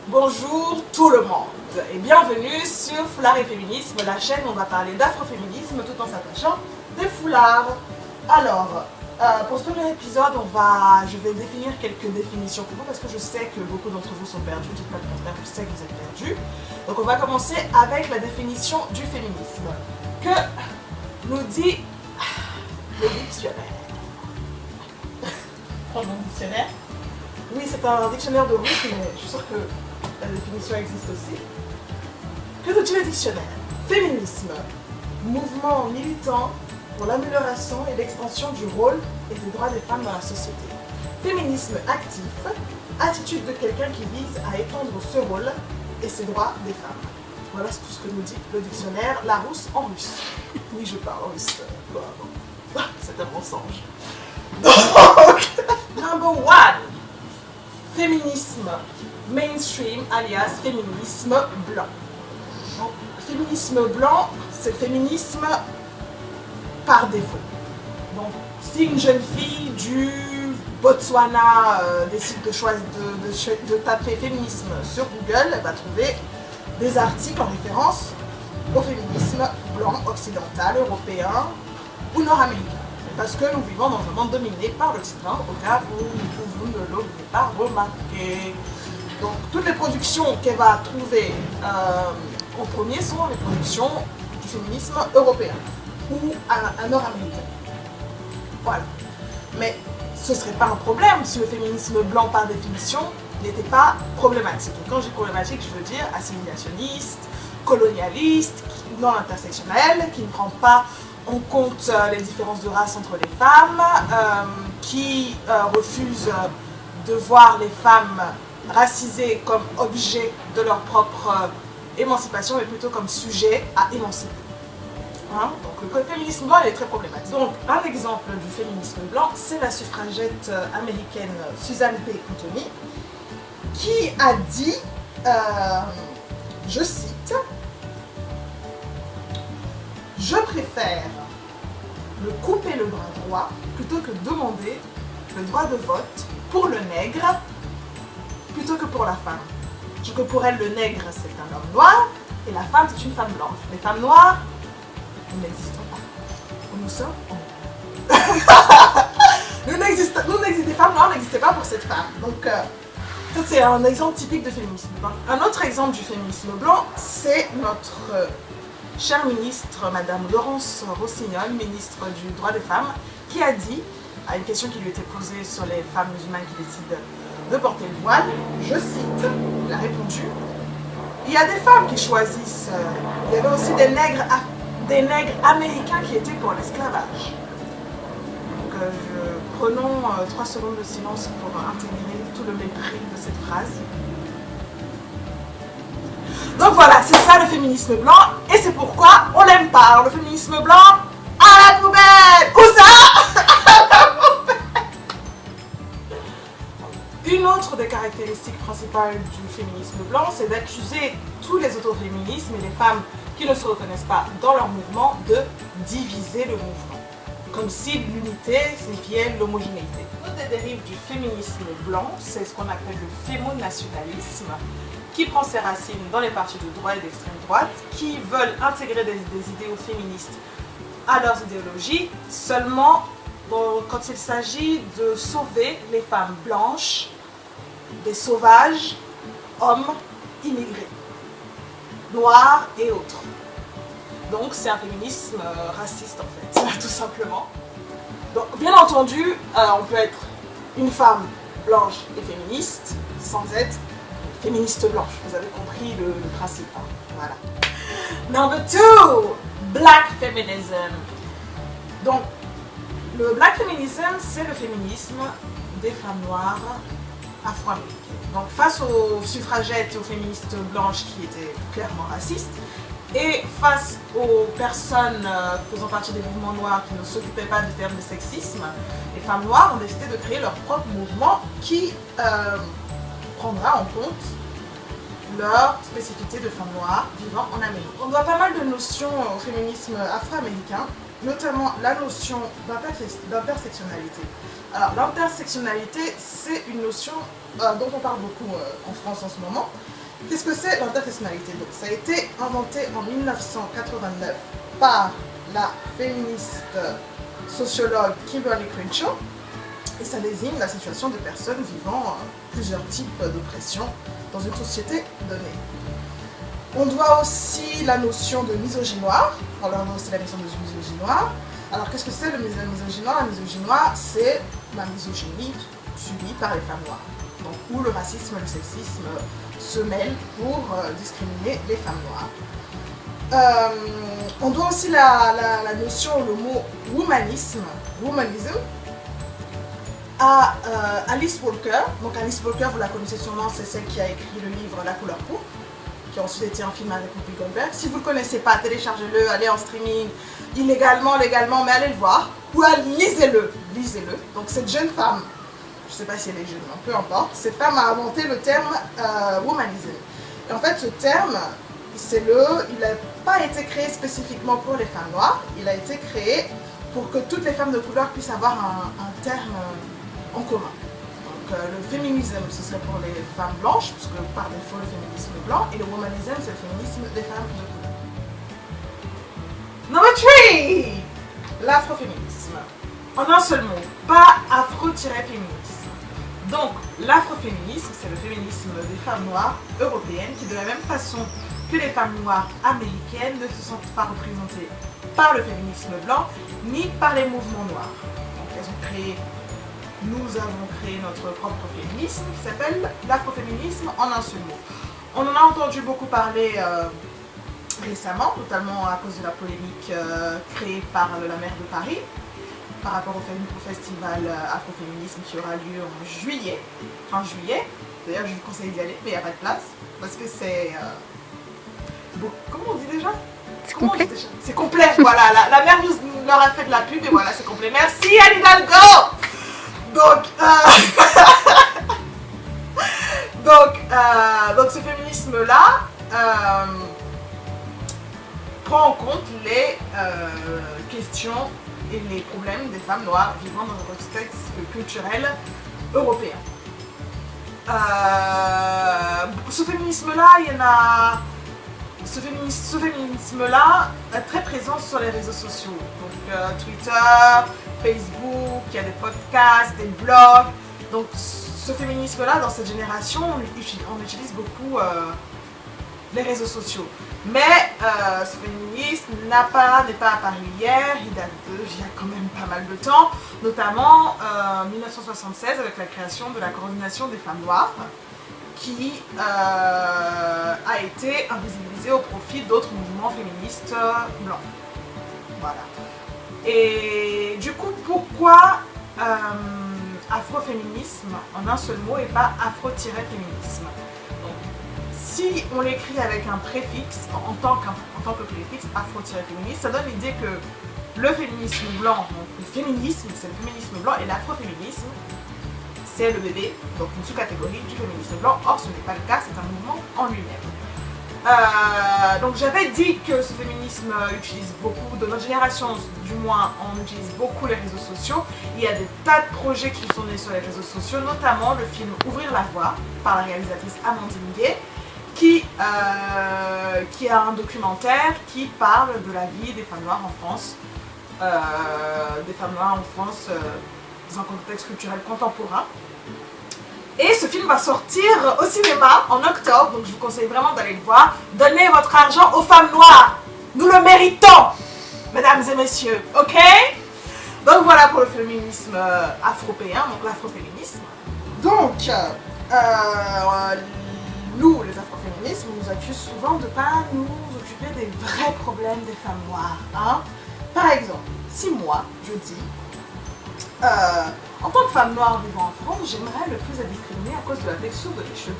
Bonjour tout le monde et bienvenue sur Foulard et Féminisme, la chaîne où on va parler d'afroféminisme tout en s'attachant des foulards. Alors, pour ce premier épisode, je vais définir quelques définitions pour vous parce que je sais que beaucoup d'entre vous sont perdus, dites pas le contraire, je sais que vous êtes perdus. Donc on va commencer avec la définition du féminisme que nous dit le dictionnaire. Prends mon dictionnaire. Oui, c'est un dictionnaire de russe, mais je suis sûre que la définition existe aussi. Que nous dit le dictionnaire? Féminisme, mouvement militant pour l'amélioration et l'extension du rôle et des droits des femmes dans la société. Féminisme actif, attitude de quelqu'un qui vise à étendre ce rôle et ses droits des femmes. Voilà, c'est tout ce que nous dit le dictionnaire Larousse en russe. Oui, je parle russe. C'est un mensonge. Donc, number one. Féminisme mainstream, alias féminisme blanc. Donc, féminisme blanc, c'est le féminisme par défaut. Donc, si une jeune fille du Botswana décide de taper féminisme sur Google, elle va trouver des articles en référence au féminisme blanc, occidental, européen ou nord-américain. Parce que nous vivons dans un monde dominé par l'Occident, au cas où vous ne l'auriez pas remarqué. Donc toutes les productions qu'elle va trouver en premier sont les productions du féminisme européen ou nord-américain. Voilà. Mais ce ne serait pas un problème si le féminisme blanc par définition n'était pas problématique. Et quand je dis problématique, je veux dire assimilationniste, colonialiste, non intersectionnel, qui ne prend pas en compte les différences de race entre les femmes, qui refuse de voir les femmes racisées comme objet de leur propre émancipation, mais plutôt comme sujet à émanciper. Hein? Donc le féminisme blanc est très problématique. Donc un exemple du féminisme blanc, c'est la suffragette américaine Susan B. Anthony, qui a dit, je cite, « Je préfère me couper le bras droit plutôt que demander le droit de vote pour le nègre plutôt que pour la femme. Parce que pour elle, le nègre, c'est un homme noir et la femme, c'est une femme blanche. Les femmes noires, nous n'existons pas. Nous sommes les femmes noires n'existaient pas pour cette femme. Donc, ça, c'est un exemple typique de féminisme blanc. Un autre exemple du féminisme blanc, c'est notre chère ministre, Madame Laurence Rossignol, ministre du droit des femmes, qui a dit, à une question qui lui était posée sur les femmes musulmanes qui décident de porter le voile, je cite, elle a répondu, il y a des femmes qui choisissent, il y avait aussi des nègres américains qui étaient pour l'esclavage. Donc prenons 3 secondes de silence pour intégrer tout le mépris de cette phrase. Donc voilà, c'est ça le féminisme blanc, et c'est pourquoi on l'aime pas. Alors le féminisme blanc, à la poubelle. Où ça? À la poubelle. Une autre des caractéristiques principales du féminisme blanc, c'est d'accuser tous les autres féminismes et les femmes qui ne se reconnaissent pas dans leur mouvement de diviser le mouvement. Comme si l'unité signifiait l'homogénéité. Une des dérives du féminisme blanc, c'est ce qu'on appelle le fémonationalisme, qui prend ses racines dans les partis de droite et d'extrême droite, qui veulent intégrer des idéaux féministes à leurs idéologies, seulement quand il s'agit de sauver les femmes blanches des sauvages, hommes immigrés, noirs et autres. Donc c'est un féminisme raciste en fait, tout simplement. Donc bien entendu, on peut être une femme blanche et féministe sans être féministe blanche. Vous avez compris le principe. Hein. Voilà. Number 2, Black Feminism. Donc le Black Feminism, c'est le féminisme des femmes noires afro-américaines. Donc face aux suffragettes et aux féministes blanches qui étaient clairement racistes, et face aux personnes faisant partie des mouvements noirs qui ne s'occupaient pas du terme de sexisme, les femmes noires ont décidé de créer leur propre mouvement qui prendra en compte leur spécificité de femmes noires vivant en Amérique. On doit pas mal de notions au féminisme afro-américain, notamment la notion d'intersectionnalité. Alors l'intersectionnalité, c'est une notion dont on parle beaucoup en France en ce moment. Qu'est-ce que c'est l'intersectionnalité? Donc ça a été inventé en 1989 par la féministe sociologue Kimberly Crenshaw, et ça désigne la situation de personnes vivant plusieurs types d'oppression dans une société donnée. On doit aussi la notion de misogynoir. On leur doit aussi la notion de misogynoir. Alors qu'est-ce que c'est le misogynoir? La misogynoir, c'est la misogynie subie par les femmes noires. Donc, où le racisme et le sexisme se mêlent pour discriminer les femmes noires. On doit aussi la notion, le mot womanisme à Alice Walker. Donc Alice Walker, vous la connaissez sûrement, c'est celle qui a écrit le livre La couleur pourpre, qui a ensuite été un film avec Whoopi Goldberg. Si vous ne le connaissez pas, téléchargez-le, allez en streaming, illégalement, légalement, mais allez le voir. Ou lisez-le. Donc cette jeune femme, je ne sais pas si elle est jeune, mais peu importe, cette femme a inventé le terme womanism. Et en fait, ce terme, il n'a pas été créé spécifiquement pour les femmes noires, il a été créé pour que toutes les femmes de couleur puissent avoir un terme en commun. Donc le féminisme, ce serait pour les femmes blanches, puisque par défaut le féminisme est blanc, et le womanism, c'est le féminisme des femmes de couleur. Number 3, l'afroféminisme. En un seul mot, pas afro-féminisme. Donc l'afroféminisme, c'est le féminisme des femmes noires européennes qui, de la même façon que les femmes noires américaines, ne se sentent pas représentées par le féminisme blanc ni par les mouvements noirs. Donc nous avons créé notre propre féminisme qui s'appelle l'afroféminisme en un seul mot. On en a entendu beaucoup parler récemment, notamment à cause de la polémique créée par la maire de Paris par rapport au festival afroféminisme qui aura lieu en juillet, fin juillet. D'ailleurs, je vous conseille d'y aller, mais il n'y a pas de place parce que c'est... comment on dit déjà? C'est complet. C'est complet, voilà. La mère nous leur a fait de la pub et voilà, c'est complet. Merci Anne Hidalgo. Donc ce féminisme-là prend en compte les questions et les problèmes des femmes noires vivant dans un contexte culturel européen. Ce féminisme-là, ce féminisme-là est très présent sur les réseaux sociaux. Donc Twitter, Facebook, il y a des podcasts, des blogs. Donc ce féminisme-là, dans cette génération, on utilise beaucoup les réseaux sociaux. Mais ce féminisme n'est pas apparu hier, il date d'il y a quand même pas mal de temps, notamment en 1976 avec la création de la coordination des femmes noires, qui a été invisibilisée au profit d'autres mouvements féministes blancs. Voilà. Et du coup, pourquoi afroféminisme en un seul mot et pas afro-féminisme? Si on l'écrit avec un préfixe, en tant que préfixe, afro-féministe, ça donne l'idée que le féminisme blanc, donc le féminisme, c'est le féminisme blanc, et l'afroféminisme, c'est le bébé, donc une sous-catégorie du féminisme blanc. Or, ce n'est pas le cas, c'est un mouvement en lui-même. Donc j'avais dit que ce féminisme utilise beaucoup, de notre génération du moins, on utilise beaucoup les réseaux sociaux. Il y a des tas de projets qui sont nés sur les réseaux sociaux, notamment le film Ouvrir la voie par la réalisatrice Amandine Gay, qui a un documentaire qui parle de la vie des femmes noires en France, dans un contexte culturel contemporain. Et ce film va sortir au cinéma en octobre, donc je vous conseille vraiment d'aller le voir. Donnez votre argent aux femmes noires, nous le méritons, mesdames et messieurs, ok? Donc voilà pour le féminisme afropéen, donc l'afroféminisme. Donc, nous, les afroféministes, on nous accuse souvent de ne pas nous occuper des vrais problèmes des femmes noires. Hein? Par exemple, si moi, je dis, en tant que femme noire vivant en France, j'aimerais le plus être discriminée à cause de la texture de mes cheveux.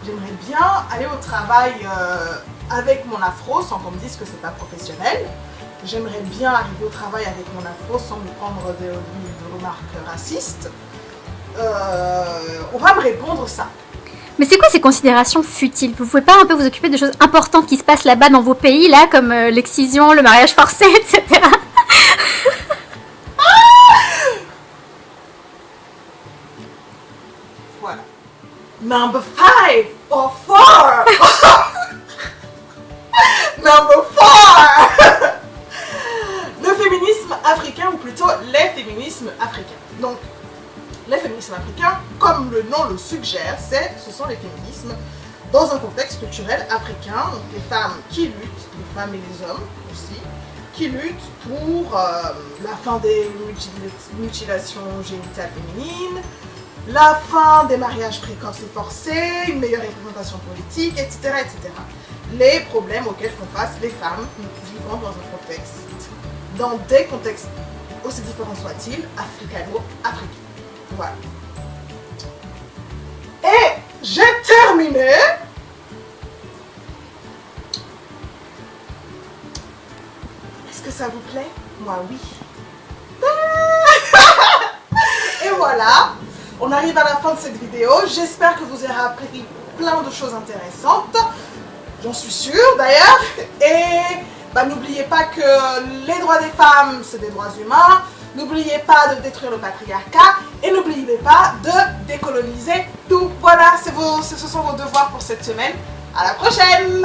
J'aimerais bien aller au travail avec mon afro sans qu'on me dise que c'est pas professionnel. J'aimerais bien arriver au travail avec mon afro sans me prendre de remarques racistes. On va me répondre ça. Mais c'est quoi ces considérations futiles? Vous pouvez pas un peu vous occuper de choses importantes qui se passent là-bas dans vos pays, là, comme l'excision, le mariage forcé, etc. Number 5 or 4. Number 4. Le féminisme africain, ou plutôt les féminismes africains. Donc, les féminismes africains, comme le nom le suggère, ce sont les féminismes dans un contexte culturel africain. Donc, les femmes qui luttent, les femmes et les hommes aussi, qui luttent pour la fin des mutilations génitales féminines, la fin des mariages précoces et forcés, une meilleure représentation politique, etc., etc. Les problèmes auxquels font face les femmes vivant dans des contextes aussi différents soient-ils, africano-africains. Voilà. Et j'ai terminé. Est-ce que ça vous plaît? Moi, oui. Et voilà, on arrive à la fin de cette vidéo. J'espère que vous aurez appris plein de choses intéressantes. J'en suis sûre d'ailleurs. Et n'oubliez pas que les droits des femmes, c'est des droits humains. N'oubliez pas de détruire le patriarcat. Et n'oubliez pas de décoloniser tout. Voilà, ce sont vos devoirs pour cette semaine. À la prochaine.